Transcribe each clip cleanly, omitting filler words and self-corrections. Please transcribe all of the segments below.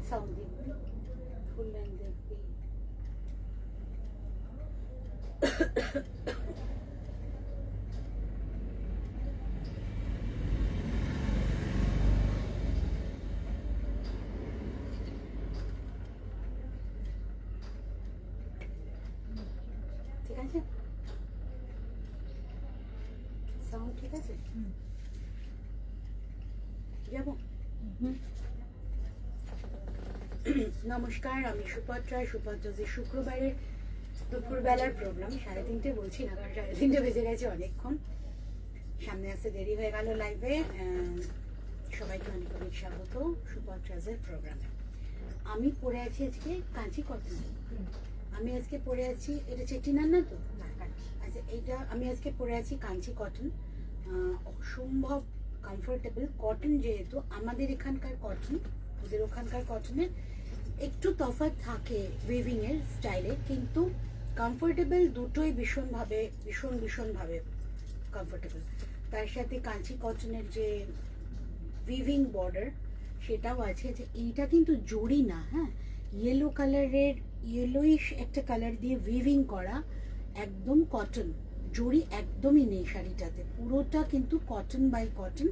Sound দিবি, full length দেখবি। ঠিক আছে, সাউন্ড ঠিক আছে, যাবো। নমস্কার, আমি সুপত্রা। সুপত্রা শুক্রবারের দুপুরবেলার প্রোগ্রাম 3:30 বলছি না, কারণ 3:30 বেজে গেছে অনেকক্ষণ, সামনে আসতে দেরি হয়ে গেল লাইভে। সবাইকে অনেক অনেক স্বাগত সুপত্রাজের প্রোগ্রামে। আমি পরে আছি আজকে কাঁচি কটন। আমি আজকে পরে আছি, এটা চেটিনার না তো? আচ্ছা, এইটা আমি আজকে পরে আছি কাঞ্চি কটন। অসম্ভব কমফোর্টেবল কটন, যেহেতু আমাদের এখানকার কটন ওদের ওখানকার কটনের একটু তফাৎ থাকে উইভিংয়ের স্টাইলে, কিন্তু কমফোর্টেবল দুটোই ভীষণভাবে কমফোর্টেবল। তার সাথে কাঞ্চি কটনের যে উইভিং বর্ডার সেটাও আছে। যে এইটা কিন্তু জড়ি না, হ্যাঁ, ইয়েলো কালারের, ইয়েলোইশ একটা কালার দিয়ে উইভিং করা, একদম কটন, জড়ি একদমই নেই শাড়িটাতে, পুরোটা কিন্তু কটন বাই কটন।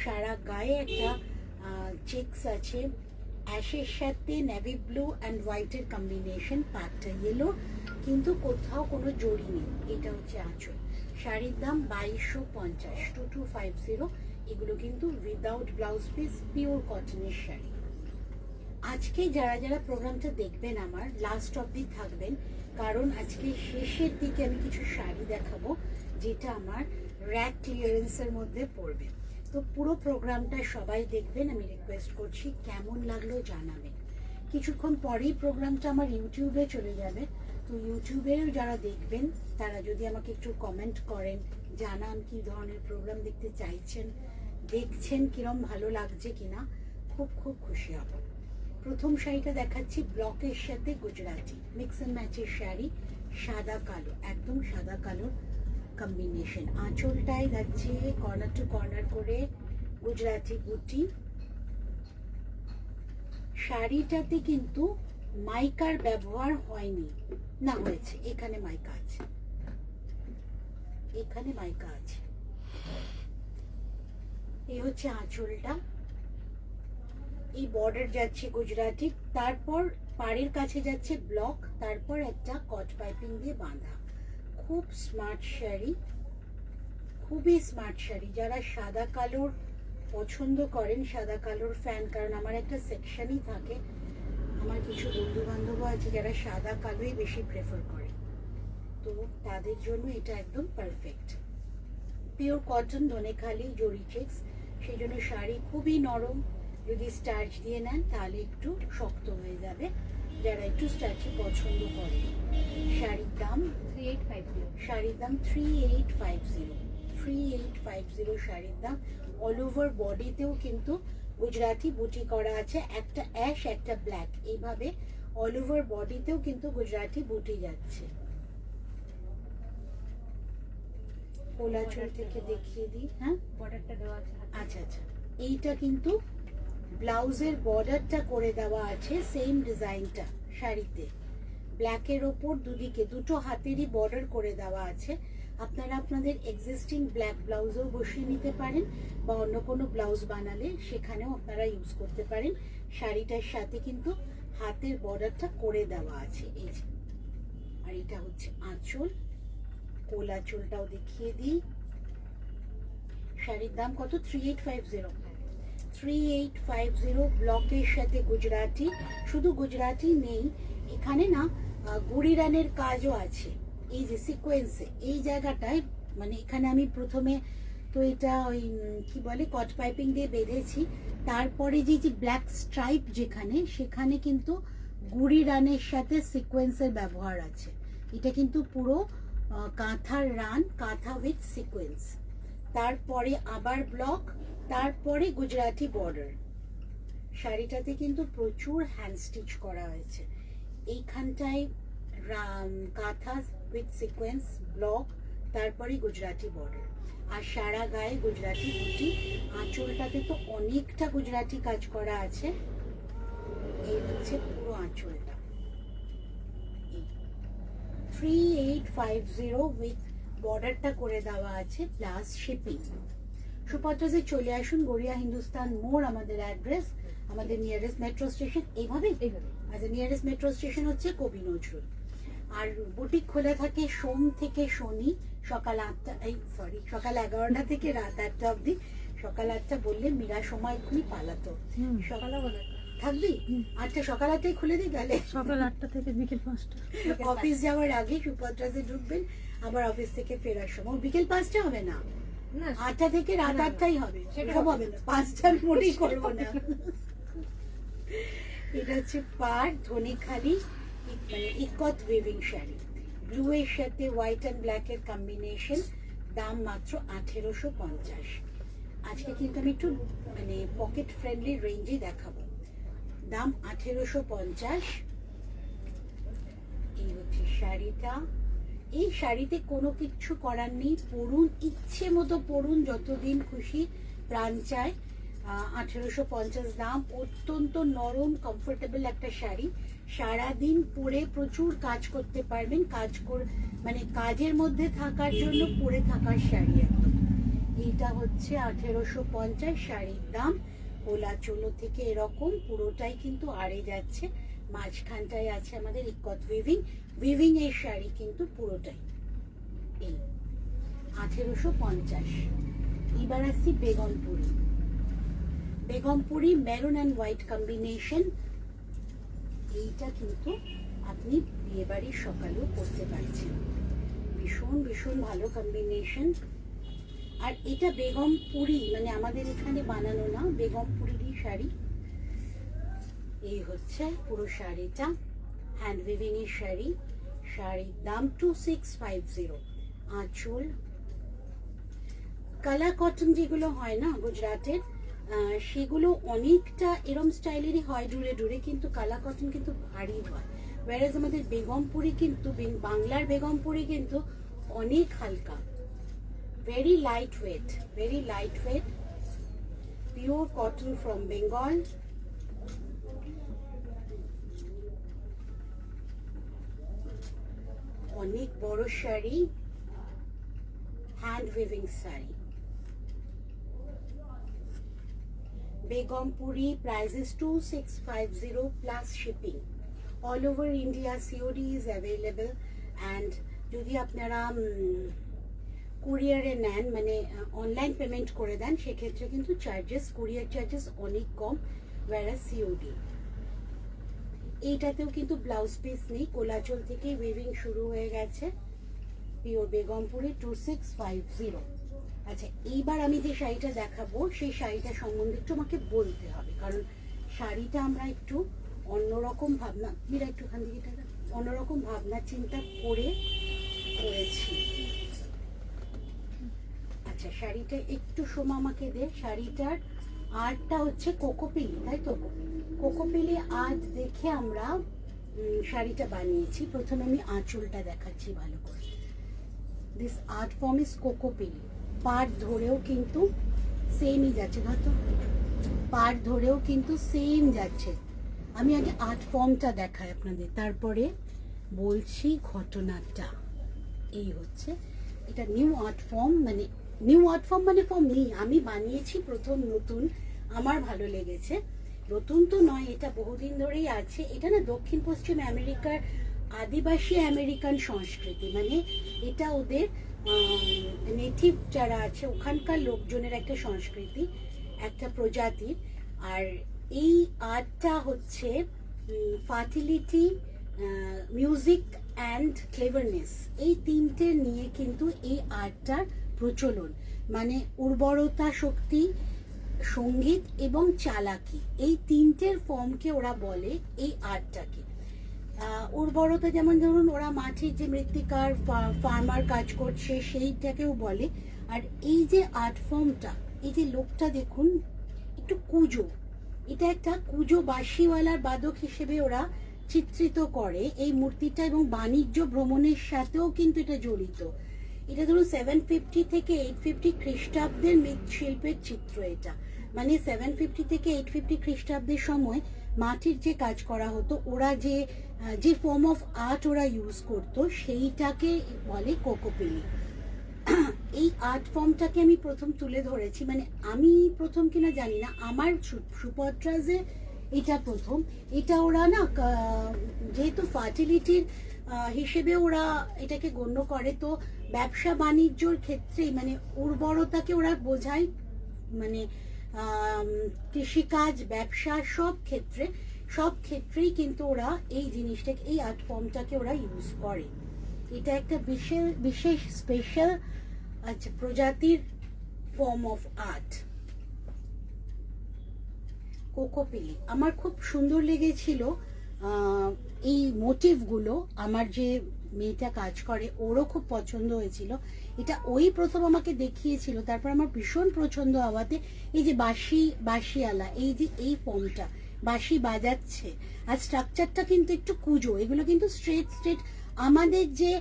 সারা গায়ে একটা চেকস আছে, অ্যাশের সাথে নেভি ব্লু অ্যান্ড হোয়াইটের কম্বিনেশন, পাটটা ইয়েলো, কিন্তু কোথাও কোনো জড়ি নেই। এটা হচ্ছে আঁচল। শাড়ির দাম 2250, 2250। এগুলো কিন্তু উইদাউট ব্লাউজ পিস, পিওর কটনের শাড়ি। আজকে যারা যারা প্রোগ্রামটা দেখবেন আমার লাস্ট অবধি থাকবেন, কারণ আজকে শেষের দিকে আমি কিছু শাড়ি দেখাবো যেটা আমার র্যাক ক্লিয়ারেন্সের মধ্যে পড়বে। তো পুরো প্রোগ্রামটা সবাই দেখবেন, আমি রিকোয়েস্ট করছি। কেমন লাগলো জানাবেন। কিছুক্ষণ পরেই প্রোগ্রামটা আমার ইউটিউবে চলে যাবে, তো ইউটিউবেও যারা দেখবেন তারা যদি আমাকে একটু কমেন্ট করেন, জানান কি ধরনের প্রোগ্রাম দেখতে চাইছেন, দেখছেন কিরম ভালো লাগছে কিনা, খুব খুব খুশি হব। প্রথম শাড়িটা দেখাচ্ছি ব্লকের সাথে গুজরাটি মিক্স অ্যান্ড ম্যাচের শাড়ি, সাদা কালো, একদম সাদা কালোর কম্বিনেশন। আঁচলটায় যাচ্ছে কর্নার টু কর্নার করে গুজরাটি বুটি। শাড়িটাতে কিন্তু মাইকার ব্যবহার হয়নি, না হয়েছে, এখানে মাইকা আছে, এখানে মাইকা আছে। এই হচ্ছে আঁচলটা, এই বর্ডার যাচ্ছে গুজরাটি, তারপর পাড়ের কাছে যাচ্ছে ব্লক, তারপর একটা কট পাইপিং দিয়ে বাঁধা। খুব স্মার্ট শাড়ি, খুবই স্মার্ট শাড়ি। যারা সাদা কালোর পছন্দ করেন, সাদা কালোর ফ্যান, কারণ আমার একটা সেকশনই থাকে, আমার কিছু বন্ধু বান্ধবও আছে যারা সাদা কালোই বেশি প্রেফার করে, তো তাদের জন্য এটা একদম পারফেক্ট। পিওর কটন, ধনেখালি, জরি চেক্স, সেই জন্য শাড়ি খুবই নরম। যদি স্টার্চ দিয়ে নেন তাহলে একটু শক্ত হয়ে যাবে, যারা একটু স্টার্চি পছন্দ করে। শাড়ির দাম 3850, শাড়ির দাম 3850 শাড়ির দাম। অল ওভার বডিতেও কিন্তু গুজরাটি বুটি করা আছে, একটা অ্যাশ একটা ব্ল্যাক, এইভাবে অল ওভার বডিতেও কিন্তু গুজরাটি বুটি যাচ্ছে। কোলাচল থেকে দেখিয়ে দিই, হ্যাঁ বর্ডারটা দেওয়া আছে। আচ্ছা আচ্ছা, এইটা কিন্তু ব্লাউজের বর্ডারটা করে দেওয়া আছে, সেম ডিজাইনটা শাড়িতে, ব্ল্যাকের ওপর দুদিকে দুটো হাতেরই বর্ডার করে দেওয়া আছে। আপনারা আপনাদের এক্সিস্টিং ব্ল্যাক ব্লাউজও বসিয়ে নিতে পারেন, বা অন্য কোনো ব্লাউজ বানালে সেখানেও আপনারা ইউজ করতে পারেন। শাড়িটার সাথে কিন্তু হাতের বর্ডারটা করে দেওয়া আছে, এই যে। আর এটা হচ্ছে আঁচল, কোলা চুলটাও দেখিয়ে দিই। শাড়ির দাম কত? 3850 ব্লকের সাথে গুজরাটি। শুধু গুজরাটি নেই, এখানে না গুড়ি রানের কাজও আছে, এই যে সিকোয়েন্সে, এই জায়গাটায়, মানে এখানে আমি প্রথমে তো এটা ওই কি বলে কট পাইপিং দিয়ে বেঁধেছি, তারপরে যে যে ব্ল্যাক স্ট্রাইপ যেখানে, সেখানে কিন্তু গুড়ি রানের সাথে সিকোয়েন্সের ব্যবহার আছে। এটা কিন্তু পুরো কাঁথার রান, কাঁথা উইথ সিকোয়েন্স, তারপরে আবার ব্লক, তারপরে গুজরাটি বর্ডার। শাড়িটাতে কিন্তু প্রচুর হ্যান্ড স্টিচ করা হয়েছে, এইখানটায় কাঁথা উইথ সিকোয়েন্স, ব্লক, তারপরে গুজরাটি বর্ডার, আর সারা গায়ে গুজরাটি বুটি। আঁচলটাতে তো অনেকটা গুজরাটি কাজ করা আছে। এই হচ্ছে পুরো আঁচলটা 3850 উইথ বর্ডারটা করে দেওয়া আছে প্লাস শিপিং। সুপাত্রাজে চলে আসুন, গড়িয়া হিন্দুস্তান মোড় আমাদের অ্যাড্রেস, আমাদের নিয়ারেস্ট মেট্রো স্টেশন এইভাবে আচ্ছা নিয়ারেস্ট মেট্রো স্টেশন হচ্ছে কবি নজরুল। আর বুটিক খোলা থাকে সোম থেকে শনি সকাল 8টা সকাল 11টা থেকে রাত 8টা অবধি। সকাল 8টা বললে মীরা সময় এক্ষুনি পালাতো। সকালে বলে থাকবি 8টা সকাল 8টায় খুলে দিই তাহলে সকাল 8টা থেকে বিকেল 5টা। অফিস যাওয়ার আগে সুপাত্রাজে ঢুকবেন, আবার অফিস থেকে ফেরার সময় বিকেল 5টা হবে না, 8টা থেকে রাত 8টাই হবে, সব হবে না 5টার মোটেই করবো না। এটা হচ্ছে পার ধনেখালি মানে ইকত উইভিং শাড়ি, ব্লু এর সাথে হোয়াইট অ্যান্ড ব্ল্যাক এর কম্বিনেশন, দাম মাত্র 1850। আজকে কিন্তু আমি একটু মানে পকেট ফ্রেন্ডলি রেঞ্জে দেখাবো, দাম 1850। এই হচ্ছে শাড়িটা। এই শাড়িতে কোনো কিছু করার নেই, পরুন ইচ্ছে মতো পরুন, যতদিন খুশি প্রাণ চায়। 1850 দাম, অত্যন্ত নরম কমফোর্টেবল একটা শাড়ি, সারাদিন পরে প্রচুর কাজ করতে পারবেন, মানে কাজের মধ্যে থাকার জন্য পরে থাকার শাড়ি একদম। এইটা হচ্ছে 1850 শাড়ির দাম। কোলা চোলো থেকে এরকম পুরোটাই কিন্তু আড়ে যাচ্ছে, মাঝখানটায় আছে আমাদের ইকত উইভিং এর শাড়ি কিন্তু পুরোটাই এই 1850। এবার আসছি Begumpuri maroon and white combination. এইটা কিন্তু আপনি বিয়ে বাড়ির সকালেও করতে পারছেন, ভীষণ ভীষণ ভালো কম্বিনেশন। আর এটা বেগমপুরি মানে আমাদের এখানে বানানো না, বেগমপুরিরই শাড়ি। এই হচ্ছে পুরো শাড়িটা, হ্যান্ড উইভিং এর শাড়ি, শাড়ির দাম 2650। আঁচল কালা কটন যেগুলো হয় না গুজরাটের, সেগুলো অনেকটা এরম স্টাইলেরই হয় ডুরে ডুরে, কিন্তু কালা কটন কিন্তু ভারী হয়। ওয়ারেজ আমাদের বেগমপুরি কিন্তু বাংলার বেগমপুরি কিন্তু অনেক হালকা, very lightweight, pure cotton from Bengal। অনেক বড় sari, hand weaving sari. Begumpuri prices 2650 plus shipping, all over India COD is available। and যদি আপনারা কুরিয়ারে নেন মানে অনলাইন পেমেন্ট করে দেন, সেক্ষেত্রে কিন্তু কুরিয়ার চার্জেস অনেক কম, whereas COD। এইটাতেও কিন্তু ব্লাউজ পিস নেই, কোলাচল থেকে উইভিং শুরু হয়ে গেছে, পিওর বেগমপুরি 2650। আচ্ছা এইবার আমি যে শাড়িটা দেখাবো সেই শাড়িটা সম্বন্ধে একটু আমাকে বলতে হবে, কারণ শাড়িটা আমরা একটু অন্যরকম ভাবনা, মীরা একটুখান থেকে অন্যরকম ভাবনা চিন্তা করেছি। আচ্ছা শাড়িটা একটু সময় আমাকে দে। শাড়িটার আর্টটা হচ্ছে কোকোপিলি, তাই তো? কোকোপিলি আর্ট দেখে আমরা শাড়িটা বানিয়েছি। প্রথমে আমি আঁচলটা দেখাচ্ছি ভালো করে। দিস আর্ট ফর্ম ইজ কোকোপিলি। পাড় ধরেও কিন্তু সেমই যাচ্ছে, ধরতো পাড় ধরেও কিন্তু সেম যাচ্ছে। আমি আগে আর্ট ফর্মটা দেখাই আপনাদের, তারপরে বলছি ঘটনাটা। এই হচ্ছে এটা নিউ আর্ট ফর্ম, মানে ফর্ম নেই, আমি বানিয়েছি প্রথম নতুন, আমার ভালো লেগেছে। নতুন তো নয়, এটা বহুদিন ধরেই আছে। এটা না দক্ষিণ পশ্চিম আমেরিকার আদিবাসী আমেরিকান সংস্কৃতি, মানে এটা ওদের নেটিভ যারা আছে ওখানকার লোকজনের একটা সংস্কৃতি, একটা প্রজাতির। আর এই আর্টটা হচ্ছে ফার্টিলিটি, মিউজিক অ্যান্ড ক্লেভারনেস, এই তিনটে নিয়ে কিন্তু এই আর্টটার প্রচলন। মানে উর্বরতা শক্তি, সঙ্গীত এবং চালাকি, এই তিনটের ফর্মকে ওরা বলে এই আর্টটাকে। উর্বরতা যেমন ধরুন ওরা মাঠের যে মৃত্তিকার ফার্মার কাজ করছে সেইটাকেও বলে। আর এই যে আর্ট ফর্মটা, এই যে লোকটা দেখুন একটু কুজো, এটা একটা কুজো বাঁশিওয়ালার বাদক হিসেবে ওরা চিত্রিত করে এই মূর্তিটা, এবং বাণিজ্য ভ্রমণের সাথেও কিন্তু এটা জড়িত। এটা ধরুন 750 থেকে 850 খ্রিস্টাব্দের মৃৎশিল্পের চিত্র এটা, মানে 750 থেকে 850 খ্রিস্টাব্দের সময় মাটির যে কাজ করা হতো, ওরা যে ফর্ম অফ আর্ট ওরা ইউজ করতো সেইটাকে বলে কোকোপিলি। এই আর্ট ফর্মটাকে আমি প্রথম তুলে ধরেছি, মানে আমি প্রথম কিনা জানি না, আমার সুপত্রাজে এটা প্রথম। এটা ওরা না যেহেতু ফার্টিলিটির হিসেবে ওরা এটাকে গণ্য করে, তো ব্যবসা বাণিজ্যর ক্ষেত্রে মানে উর্বরতাকে ওরা বোঝায়, মানে কৃষিকাজ, ব্যবসা, সব ক্ষেত্রেই কিন্তু ওরা এই জিনিসটাকে, এই আর্ট ফর্মটাকে ওরা ইউজ করে। এটা একটা বিশেষ স্পেশাল আচ্ছা প্রজাতির ফর্ম অফ আর্ট কোকোপিলি। আমার খুব সুন্দর লেগেছিল এই মোটিভগুলো। আমার যে মেয়েটা কাজ করে ওরও খুব পছন্দ হয়েছিল। এটা ওই প্রথম আমাকে দেখিয়েছিল, তারপর আমার ভীষণ পছন্দ হওয়াতে এই যে বাঁশিওয়ালা, এই যে এই ফর্মটা বাঁশি বাজাচ্ছে, আর স্ট্রাকচারটা কিন্তু একটু কুজো, এগুলো কিন্তু স্ট্রেট আমাদের যে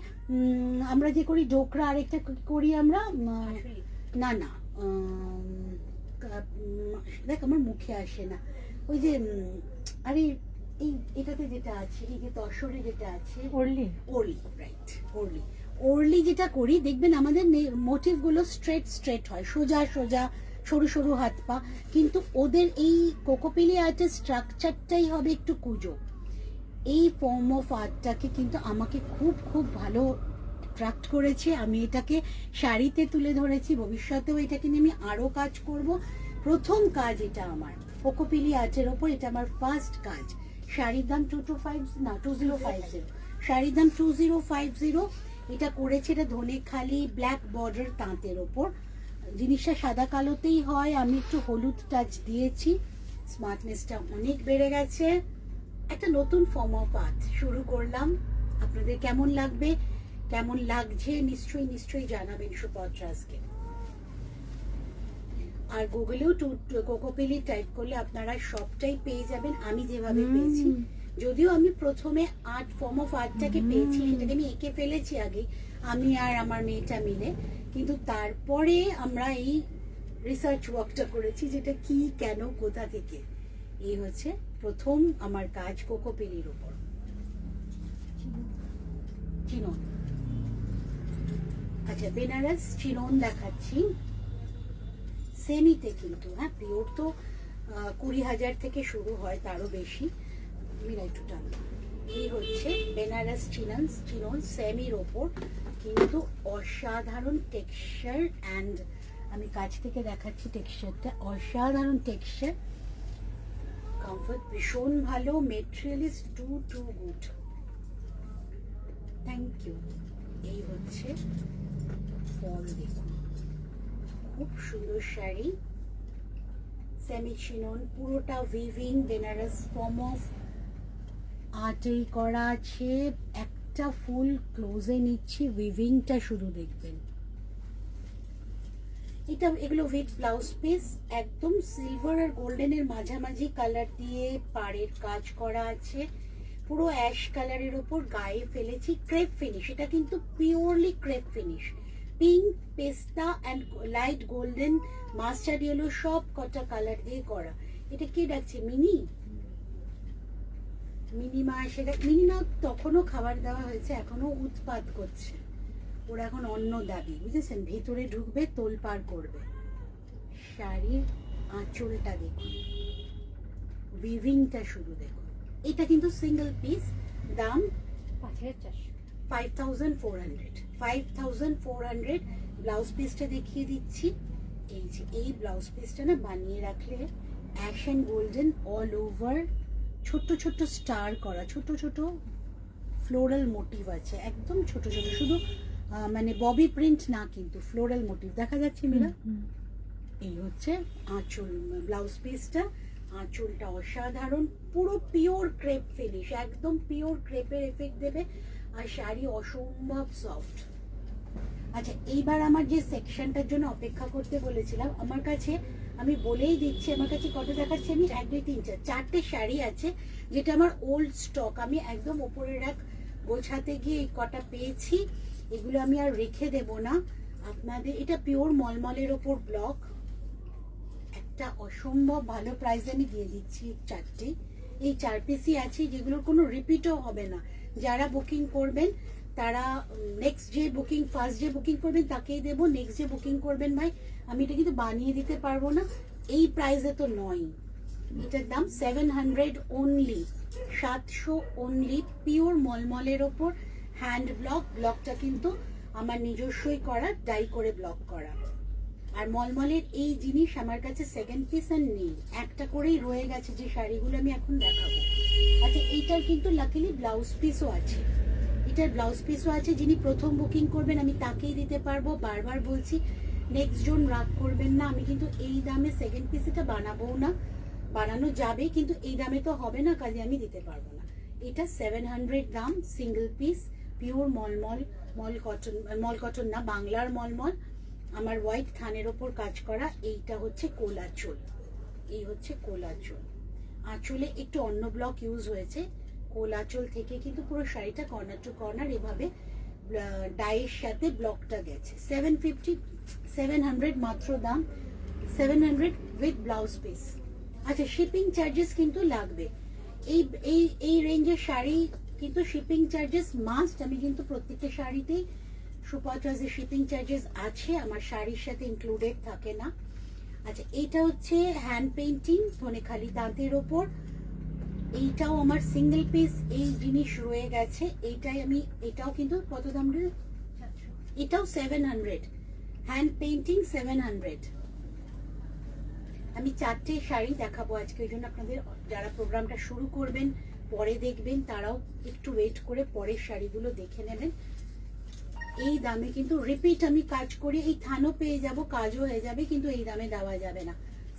আমরা যে করি ডোকরা, আরেকটা করি আমরা না দেখ আমার মুখে আসে না, ওই যে আরে এটাতে যেটা আছে, এই যে তসরে যেটা আছে ওরলি, রাইট, ওরলি যেটা করি দেখবেন আমাদের মোটিভ গুলো স্ট্রেট হয়, সোজা সরু সরু হাত পা, কিন্তু ওদের এই কোকোপিলি আর্টের স্ট্রাকচারটাই হবে একটু কুজো। এই ফর্ম অফ আর্টটাকে কিন্তু আমাকে খুব ভালো অ্যাট্রাক্ট করেছে। আমি এটাকে শাড়িতে তুলে ধরেছি, ভবিষ্যতেও এটাকে নিয়ে আমি আরো কাজ করব। প্রথম কাজ এটা আমার কোকোপিলি আর্টের ওপর, এটা আমার ফার্স্ট কাজ। শাড়ির দাম 2050, শাড়ির দাম 2050। এটা করেছে, এটা ধনেখালি ব্ল্যাক বর্ডার তাঁতের ওপর। জিনিসটা সাদা কালোতেই হয়, আমি একটু হলুদ টাচ দিয়েছি, স্মার্টনেসটা অনেক বেড়ে গেছে। একটা নতুন ফর্ম অফ আর্ট শুরু করলাম। আপনাদের কেমন লাগবে, কেমন লাগছে নিশ্চয়ই জানাবেন সুপত্রাজকে। আর গুগলেও কোকোপিলি টাইপ করলে আপনারা সবটাই পেয়ে যাবেন, আমি যেভাবে পেয়েছি। যদিও আমি প্রথমে আর্ট ফর্ম অফ আর্টটাকে পেয়েছি, সেটাকে আমি এঁকে ফেলেছি আগে, আমি আর আমার মেয়েটা মিলে, কিন্তু তারপরে আমরা এই রিসার্চ ওয়ার্কটা করেছি, যেটা কি, কেন, কোথা থেকে। এই হচ্ছে প্রথম আমার কাজ কোকোপিলির উপর। চিনন, আচ্ছা বেনারস চিনন দেখাচ্ছি, সেমিতে কিন্তু, হ্যাঁ পিওর তো 20,000 থেকে শুরু হয়, তারও বেশি। একটু টান। এই হচ্ছে বেনারস চিনন সেমির ওপর, কিন্তু অসাধারণ টেক্সচার, অ্যান্ড আমি কাছ থেকে দেখাচ্ছি টেক্সচারটা, অসাধারণ টেক্সচার, কমফর্ট ভীষণ ভালো, material is too good. Thank you. এই হচ্ছে ফল, দেখুন খুব সুন্দর শাড়ি, সেমি চিনন, পুরোটা উইভিং বেনারস ফর্ম অফ আর্টেই করা আছে। একটা ফুল ক্লোজে নিচ্ছি, উইভিংটা শুধু দেখবেন। এগুলো উইথ ব্লাউজ পিস, একদম সিলভার আর গোল্ডেনের মাঝামাঝি কালার দিয়ে পাড়ের কাজ করা আছে, পুরো অ্যাশ কালারের উপর গায়ে ফেলেছি ক্রেপ ফিনিশ। এটা কিন্তু পিওরলি ক্রেপ ফিনিশ, পিঙ্ক, পেস্তা and light golden, mustard yellow, সব কটা কালার দিয়ে করা। এটা কি ডাকছে, মিনিমা সেটা মিনিমা তখনও খাবার দেওয়া হয়েছে, এখনো উৎপাত করছে, ওরা এখন অন্য দাবি, বুঝেছেন, ভেতরে ঢুকবে, তোলপার করবে। শাড়ির আঁচলটা দেখুন, উইভিংটা শুধু দেখুন। এটা কিন্তু সিঙ্গেল পিস, দাম 5,400। ব্লাউজ পিসটা দেখিয়ে দিচ্ছি, এই যে এই ব্লাউজ পিসটা না বানিয়ে রাখলে ash and golden all over, ছোট স্টার করা, ছোট ফ্লোরাল মোটিভ আছে, একদম ছোট শুধু মানে ববি প্রিন্ট না, কিন্তু ফ্লোরাল মোটিভ দেখা যাচ্ছে মীরা। এই হচ্ছে আঁচল, ব্লাউজ পিসটা, আঁচলটা অসাধারণ, পুরো পিওর ক্রেপ ফিনিশ, একদম পিওর ক্রেপের এফেক্ট দেবে, আর শাড়ি অসম্ভব সফট। আচ্ছা এইবার আমার যে সেকশনটার জন্য অপেক্ষা করতে বলেছিলাম, আমার কাছে আমি বলেই দিচ্ছি, আমার কাছে কত দেখাচ্ছি আমি, 1 2 3 4 4টে শাড়ি আছে, যেটা আমার ওল্ড স্টক, আমি একদম ওপরে গোছাতে গিয়ে এই কটা পেয়েছি, এগুলো আমি আর রেখে দেব না আপনাদের। এটা পিওর মলমলের ওপর ব্লক, একটা অসম্ভব ভালো প্রাইসে আমি দিয়ে দিচ্ছি 4টে। এই 4 পিসই আছে, যেগুলোর কোনো রিপিটও হবে না। যারা বুকিং করবেন তারা নেক্সট যে বুকিং, ফার্স্ট যে বুকিং করবেন তাকেই দেবো। নেক্সট যে বুকিং করবেন ভাই, আমি এটা কিন্তু বানিয়ে দিতে পারবো না, এই প্রাইসে তো নয়। এটার দাম 700 অনলি, 700 অনলি। পিওর মলমলের ওপর হ্যান্ড ব্লক, ব্লকটা কিন্তু আমার নিজস্বই করা, ডাই করে ব্লক করা। আর মলমলের এই জিনিস আমার কাছে সেকেন্ড পিস আর নেই, একটা করেই রয়ে গেছে যে শাড়িগুলো আমি এখন দেখাবো। আচ্ছা, এইটার কিন্তু লাকিলি ব্লাউজ পিসও আছে, এটার ব্লাউজ পিসও আছে। যিনি প্রথম বুকিং করবেন আমি তাকেই দিতে পারবো। বারবার বলছি, নেক্সট জন রাগ করবেন না, আমি কিন্তু এই দামে সেকেন্ড পিস এটা বানাবোও না। বানানো যাবে কিন্তু এই দামে তো হবে না, কাজে আমি দিতে পারবো না। এটা 700 দাম, সিঙ্গেল পিস, পিওর মলমল, মল কটন, মল কটন না, বাংলার মলমল। আমার হোয়াইট থানের ওপর কাজ করা। এইটা হচ্ছে কোলাচল, এই হচ্ছে কোলাচল। আঁচলে একটু অন্য ব্লক ইউজ হয়েছে, কোলাচল থেকে কিন্তু পুরো শাড়িটা কর্নার টু কর্নার এভাবে ডাইয়ের সাথে ব্লকটা গেছে। 700 মাত্র দাম, 700 উইথ ব্লাউজ পিস। আচ্ছা, শিপিং চার্জেস কিন্তু লাগবে। এই এই এই রেঞ্জের শাড়ি কিন্তু শিপিং চার্জেস মাস্ট। আমি কিন্তু প্রত্যেকটা শাড়িতেই সুপার চয়েসের শিপিং চার্জেস আছে, আমার শাড়ির সাথে ইনক্লুডেড থাকে না। আচ্ছা, এইটা হচ্ছে হ্যান্ড পেইন্টিং ধনেখালি তাঁতের ওপর। এইটাও আমার সিঙ্গেল পিস, এই জিনিস রয়ে গেছে। এইটাই আমি, এটাও কিন্তু কত দাম রে? এটাও 700, হ্যান্ড পেইন্টিং 700। আমি 4টে শাড়ি দেখাবো আজকে, ওই জন্য আপনাদের যারা প্রোগ্রামটা শুরু করবেন পরে দেখবেন তারাও একটু ওয়েট করে পরের শাড়িগুলো দেখে নেবেন। এই দামে কিন্তু রিপিট আমি কাজ করি, এই থানও পেয়ে যাব, কাজও হয়ে যাবে, কিন্তু এই দামে দেওয়া যাবে না।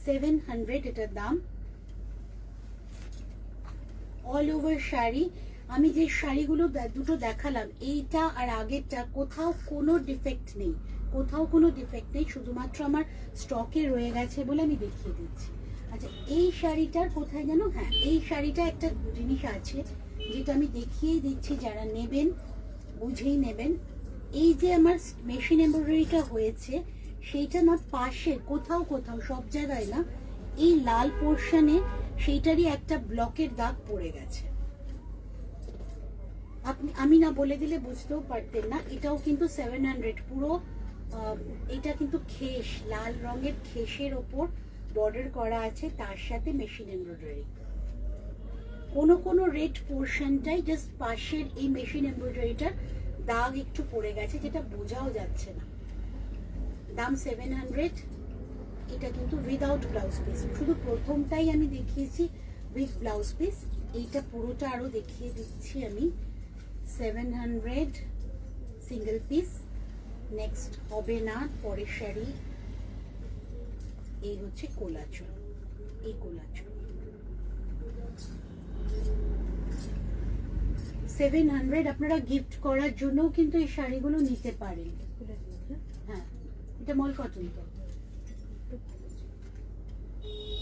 700 এটার দাম। অল ওভার শাড়ি, আমি যে শাড়িগুলো দুটো দেখালাম, এইটা আর আগেরটা কোথাও কোনো ডিফেক্ট নেই, কোথাও কোনো ডিফেক্ট নেই, শুধুমাত্র আমার স্টকে রয়ে গেছে বলে আমি দেখিয়ে দিচ্ছি। আচ্ছা, এই শাড়িটার কোথায় যেন, হ্যাঁ এই শাড়িটা একটা জিনিস আছে যেটা আমি দেখিয়ে দিচ্ছি, যারা নেবেন বুঝেই নেবেন। এই যে আমার মেশিন এমব্রয়ডারিটা হয়েছে, সেইটা না পাশে কোথাও কোথাও, সব জায়গায় না, এই লাল পোর্শনে সেইটারই একটা ব্লকের দাগ পড়ে গেছে। আমি না বলে দিলে বুঝতেও পারতেন না। এটাও কিন্তু 700 পুরো। এটা কিন্তু খেস, লাল রঙের খেসের ওপর বর্ডার করা আছে, তার সাথে মেশিন এমব্রয়ডারি। কোনো কোনো রেড পোর্শনটাই জাস্ট পাশের এই মেশিন এমব্রয়ডারিটার দাগ একটু পড়ে গেছে, যেটা বোঝাও যাচ্ছে না। দাম 700। এটা কিন্তু উইদাউট ব্লাউজ পিস, শুধু প্রথমটাই আমি দেখিয়েছি উইথ ব্লাউজ পিস। এইটা পুরোটা আরো দেখিয়ে দিচ্ছি আমি। 700 সিঙ্গেল পিস। নেক্সট হবে না, পরের শাড়ি। এই হচ্ছে কোলাচল, এই কোলাচল 700। আপনারা গিফট করার জন্যও কিন্তু এই শাড়িগুলো নিতে পারেন। হ্যাঁ, এটা মল কটন তো,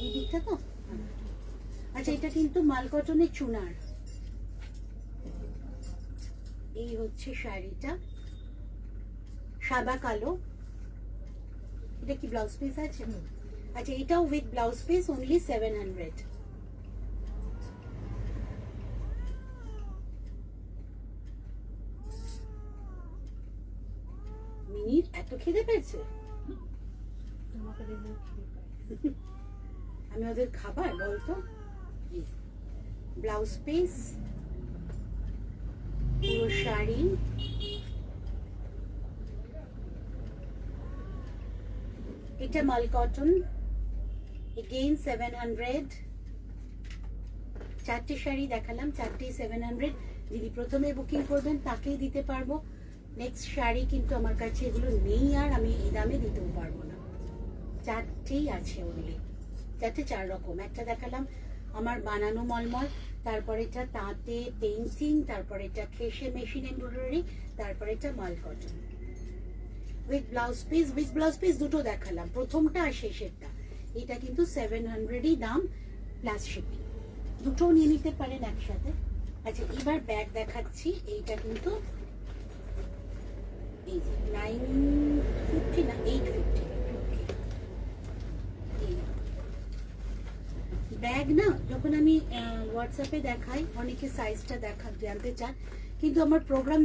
এই দিকটা তো। আচ্ছা, এটা কিন্তু মাল কটনের চুনার। এই হচ্ছে শাড়িটা, সাদা কালো। এটা কি ব্লাউজ পিস আছে? আচ্ছা, এটাও উইথ ব্লাউজ পিস, অনলি 700। মিনির এত খিদে পেয়েছে, আমি ওদের খাবার বলতো। ব্লাউজ পিস, পুরো শাড়ি। এটা মাল কটন, এগেইন 700। 4টে শাড়ি দেখালাম, 4টেই 700। যিনি প্রথমে বুকিং করবেন তাকেই দিতে পারবো। নেক্সট শাড়ি কিন্তু আমার কাছে এগুলো নেই, আর আমি এই দামে দিতেও পারবো না। 4টেই আছে অনলি, 4টে 4 রকম। একটা দেখালাম আমার বানানো মলমল, তারপর এটা তাঁতে পেইন্টিং, তারপর এটা খেসে মেশিন এমব্রয়ডারি, তারপর এটা মাল cotton with blouse piece. With blouse piece দুটো দেখালাম, প্রথমটা আর শেষেরটা। এটা কিন্তু 700ই দাম প্লাস শিপিং। দুটো নিয়ে নিতে পারেন একসাথে। আচ্ছা, এবার ব্যাগ দেখাচ্ছি। এইটা কিন্তু এই যে 950 না 850 ব্যাগ না। যখন আমি হোয়াটসঅ্যাপে দেখাই, অনেকে সাইজটা জানতে চান, কিন্তু আমার প্রোগ্রাম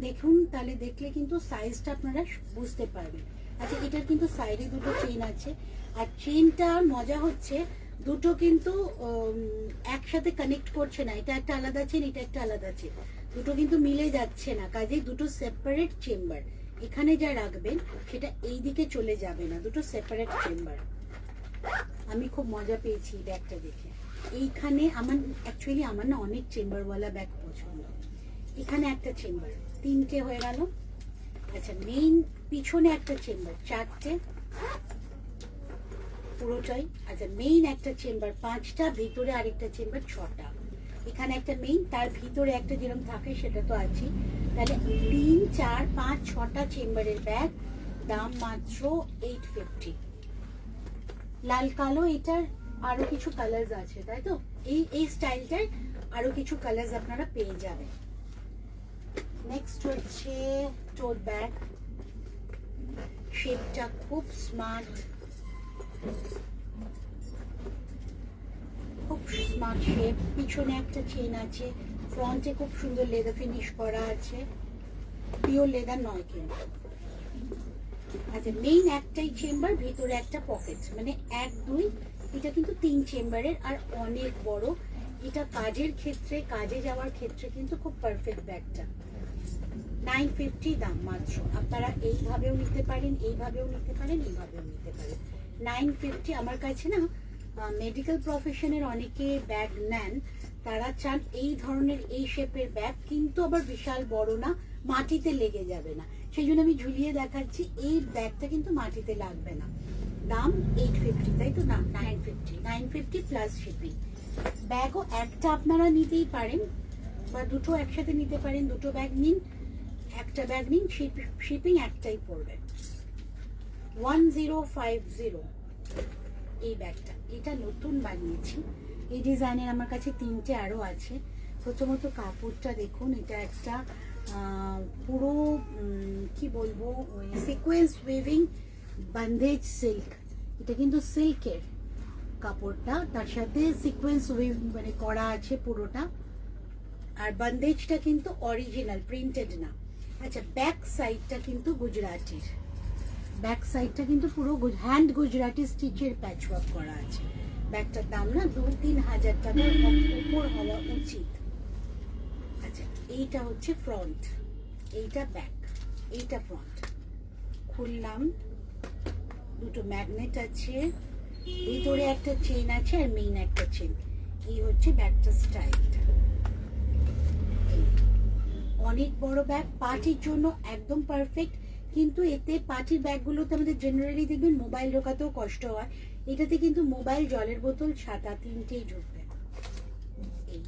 দেখুন তাহলে দেখলে কিন্তু সাইজটা আপনারা বুঝতে পারবেন। আচ্ছা, এটার কিন্তু সাইডে দুটো চেন আছে, আর চেনটার মজা হচ্ছে দুটো কিন্তু একসাথে কানেক্ট করছে না, এটা একটা আলাদা চেন, এটা একটা আলাদা চেন, দুটো কিন্তু মিলে যাচ্ছে না, কাজেই দুটো সেপারেট চেম্বার। এখানে যা রাখবেন সেটা এই দিকে চলে যাবে না, দুটো সেপারেট চেম্বার। আমি খুব মজা পেয়েছি ব্যাগটা দেখে। এইখানে আমার না অনেক চেম্বারওয়ালা ব্যাগ পছন্দ। এখানে একটা চেম্বার, 3টে হয়ে গেল। আচ্ছা, মেইন পিছনে একটা চেম্বার, 4টে পুরোটাই। আচ্ছা, মেইন একটা চেম্বার 5টা, ভিতরে আরেকটা চেম্বার 6টা। এখানে একটা মেইন, তার ভিতরে একটা যেরকম থাকে সেটা তো আছে। তাহলে 3, 4, 5, 6টা চেম্বারের ব্যাগ, দাম মাত্র 850। লাল কালো, এটার আরো কিছু কালার্স আছে, তাই তো? এই স্টাইলটার আরো কিছু কালার্স আপনারা পেয়ে যাবেন। নেক্সট হচ্ছে টোট ব্যাগ। শেপটা খুব স্মার্ট, খুব স্মার্ট শেপ। পিছনে একটা চেন আছে, ফ্রন্টে খুব সুন্দর লেদার ফিনিশ করা আছে, পিওর লেদার নয় কিন্তু। আচ্ছা, মেইন একটাই চেম্বার, ভিতরে একটা পকেট, মানে 1, 2, এটা কিন্তু 3 চেম্বারের আর অনেক বড়। এটা কাজের ক্ষেত্রে, কাজে যাওয়ার ক্ষেত্রে কিন্তু খুব পারফেক্ট ব্যাগটা। 950 দাম মাত্র। আপনারা এইভাবেও নিতে পারেন, এইভাবেও নিতে পারেন, এইভাবেও নিতে পারেন। 950। আমার কাছে না মেডিকেল প্রফেশনের অনেকে ব্যাগ নেন, তারা চান এই ধরনের এই শেপের ব্যাগ, কিন্তু আবার বিশাল বড় না, মাটিতে লেগে যাবে না। সেই জন্য আমি ঝুলিয়ে দেখাচ্ছি, এই ব্যাগটা কিন্তু মাটিতে লাগবে না। দাম 850, তাই তো? না, 950 প্লাস শিপিং। ব্যাগও একটা আপনারা নিতেই পারেন, বা দুটো একসাথে নিতে পারেন। দুটো ব্যাগ নিন, একটা ব্যাগ নিন, শিপিং একটাই পড়বে। 1050 এই ব্যাগটা, এটা নতুন বানিয়েছি। এই ডিজাইনের আমার কাছে 3টে আরো আছে। প্রথমত কাপড়টা দেখুন, এটা একটা পুরো কি বলবো, ওই সিকোয়েন্স ওয়েভিং বান্দেজ সিল্ক। এটা কিন্তু সিল্কের কাপড়টা, তার সাথে সিকোয়েন্স ওয়েভ মানে করা আছে পুরোটা। আর বান্দেজটা কিন্তু অরিজিনাল, প্রিন্টেড না। আচ্ছা, ব্যাক সাইডটা কিন্তু গুজরাটির, ব্যাক সাইডটা কিন্তু পুরো হ্যান্ড গুজরাটি স্টিচের প্যাচওয়ার্ক করা আছে। ব্যাগটার দাম না 2-3 হাজার টাকার উপর হওয়া উচিত। আচ্ছা, এইটা হচ্ছে ফ্রন্ট, এইটা ব্যাক, এইটা ফ্রন্ট। খুললাম, দুটো ম্যাগনেট আছে, ভিতরে একটা চেন আছে আর মেইন একটা চেন। এই হচ্ছে ব্যাগটা স্টাইলটা। অনেক বড় ব্যাগ, পার্টির জন্য একদম পারফেক্ট। কিন্তু এতে পার্টির ব্যাগগুলোতে আমাদের জেনারেলি দেখবেন মোবাইল ঢোকাতেও কষ্ট হয়, এটাতে কিন্তু মোবাইল, জলের বোতল, ছাতা 3টেই ঢুকবে। এই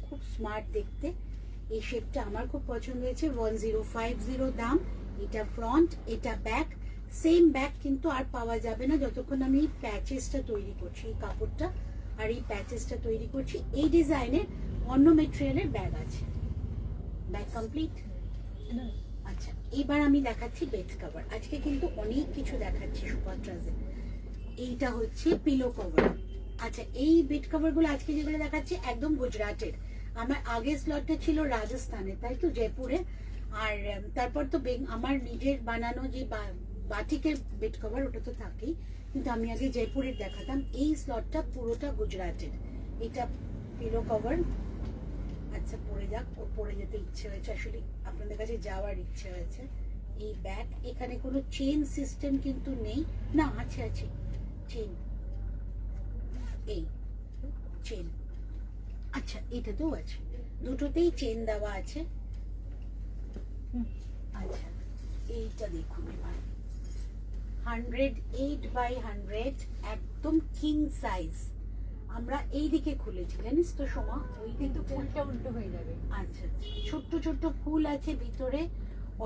খুব স্মার্ট দেখতে, এই শেপটা আমার খুব পছন্দ হয়েছে। 1050 দাম। এটা ফ্রন্ট, এটা ব্যাক। সেম ব্যাগ কিন্তু আর পাওয়া যাবে না যতক্ষণ আমি এই প্যাচেসটা তৈরি করছি, এই কাপড়টা আর এই প্যাচেসটা তৈরি করছি। এই ডিজাইনের অন্য মেটেরিয়ালের ব্যাগ আছে। Bag complete. আচ্ছা, এবার আমি দেখাচ্ছি বেড কভার। আজকে কিন্তু অনেক কিছু দেখাচ্ছি সুপাত্রাজে। এইটা হচ্ছে পিলো কভার। আচ্ছা, এই বেড কভার গুলো আজকে যেগুলো দেখাচ্ছি একদম গুজরাটের। আমার আগের স্লটটা ছিল রাজস্থানে, তাই তো, জয়পুরে। আর তারপর তো আমার নিজের বানানো যে বাটিকের বেড কভার, ওটা তো থাকেই, কিন্তু আমি আগে জয়পুরের দেখাতাম। এই স্লটটা পুরোটা গুজরাটের। এটা পিলো কভার। আচ্ছা, পরে যাক, ওর পরে যেতে ইচ্ছে হয়েছে, আসলে আপনাদের কাছে যাওয়ার ইচ্ছে হয়েছে। এই ব্যাগ, এখানে কোনো চেন সিস্টেম কিন্তু নেই, না আছে আছে চেন, এই চেন। আচ্ছা, এটাতেও আছে, দুটোতেই চেন দেওয়া আছে। আচ্ছা, এইটা দেখুন এবার, 108x100, একদম কিং সাইজ। আমরা এই দিকে খুলেছি, জানিস তো সোমা, ওই কিন্তু ফুলটা উল্টো হয়ে যাবে। আচ্ছা, ছোট্ট ছোট্ট ফুল আছে ভিতরে,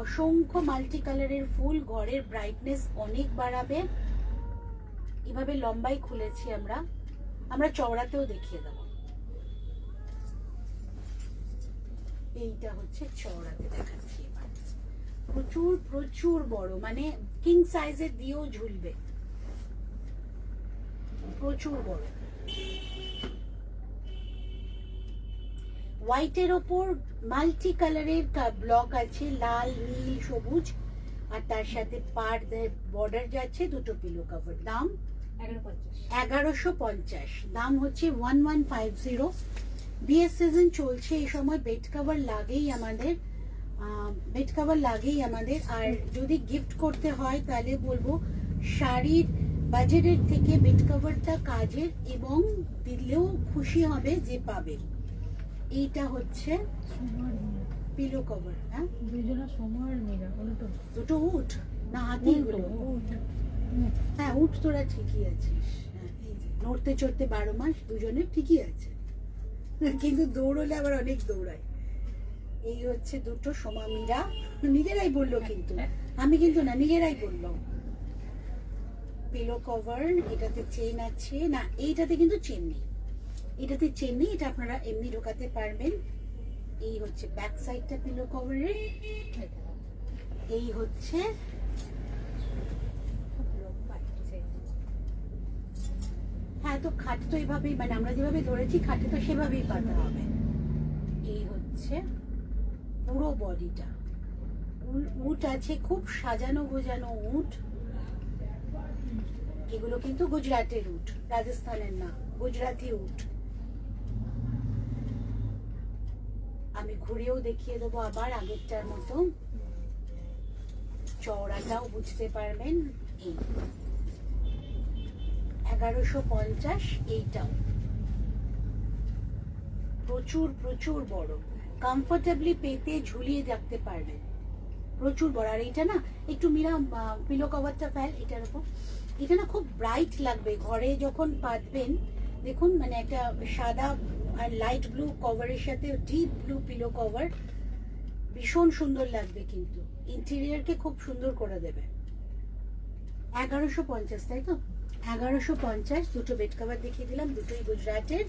অসংখ্য মাল্টি কালারের ফুল, ঘরের ব্রাইটনেস অনেক বাড়াবে। এভাবে লম্বাই খুলেছি আমরা চওড়াতেও দেখিয়ে দেব। এইটা হচ্ছে চওড়াতে দেখাচ্ছি এবার। প্রচুর প্রচুর বড়, মানে কিং সাইজের দিয়েও ঝুলবে, প্রচুর বড়। হোয়াইটের ওপর মাল্টি কালারের ব্লক আছে, লাল, নীল, সবুজ, আর তার সাথে পার বর্ডার যাচ্ছে, দুটো পিলো কভার। দাম 1150। দাম হচ্ছে 1150। বিয়ের সিজন চলছে, এই সময় বেড কভার লাগেই আমাদের, বেড কভার লাগেই আমাদের। আর যদি গিফট করতে হয় তাহলে বলবো শাড়ির বাজেটের থেকে বেড কভারটা কাজের, এবং দিলেও খুশি হবে যে পাবে। এইটা হচ্ছে সময় পিলো কভার। হ্যাঁ, দুজনের সময় মিলা উল্টো দুটো উট না হাতি গুলো? হ্যাঁ, উট তোরা ঠিকই আছিস। হ্যাঁ, এই যে নড়তে চড়তে 12 মাস, দুজনে ঠিকই আছে, কিন্তু দৌড়লে আবার অনেক দৌড়ায়। এই হচ্ছে দুটো সোমামিরা, নিজেরাই বললো, কিন্তু আমি কিন্তু না, নিজেরাই বললো। পিলো কভার, এটাতে চেন আছে না? এইটাতে কিন্তু চেন নেই, এটাতে চেন নেই, এটা আপনারা এমনি ঢোকাতে পারবেন। এই হচ্ছে ব্যাক সাইডটা পিলো কভারের। এই হচ্ছে হ্যাঁ, তো খাট তো এইভাবেই, মানে আমরা যেভাবে ধরেছি খাটে তো সেভাবেই পাতা হবে। এই হচ্ছে পুরো বডিটা উট আছে, খুব সাজানো গোজানো উট। এগুলো কিন্তু গুজরাটের উট, রাজস্থানের না, গুজরাটি উট। আমি ঘুরেও দেখিয়ে দেবো আবার আগেরটার মতো, চওড়াটাও বুঝতে পারবেন। এই 1150। এইটাও প্রচুর প্রচুর বড়, কমফোর্টেবলি পেতে ঝুলিয়ে রাখতে পারবেন, প্রচুর বড়। আর এইটা না একটু মীরা পিলো কভারটা ফেল এটার উপর, এটা না খুব ব্রাইট লাগবে ঘরে যখন পাতবেন। দেখুন, মানে একটা সাদা আর লাইট ব্লু কভারের সাথে ডিপ ব্লু পিলো কভার, ভীষণ সুন্দর লাগবে, কিন্তু ইন্টেরিয়রকে খুব সুন্দর করে দেবে। 1150, তাই তো? 1150। দুটো বেড কভার দেখিয়ে দিলাম, দুটোই গুজরাটের।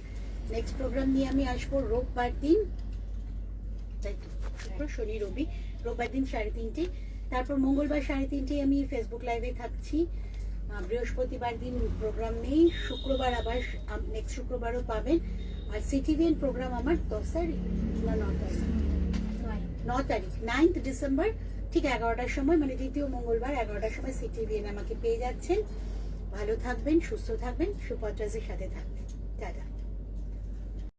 নেক্সট প্রোগ্রাম নিয়ে আমি আসবো রোববার দিন, তাই তো? শুক্র, শনি, রবি, রোববার দিন 3:30। তারপর মঙ্গলবার 3:30 আমি ফেসবুক লাইভে থাকছি। বৃহস্পতিবার দিন প্রোগ্রাম নেই, শুক্রবার আবার, নেক্সট শুক্রবারও পাবেন। আর সিটিভিএন প্রোগ্রাম আমার 10 তারিখ না 9 তারিখ, 9 তারিখ, 9th ডিসেম্বর, ঠিক 11টার সময়, মানে দ্বিতীয় মঙ্গলবার 11টার সময় সিটিভিএন আমাকে পেয়ে যাচ্ছেন। ভালো থাকবেন, সুস্থ থাকবেন, সুপত্রাজের সাথে থাকবেন। টাটা।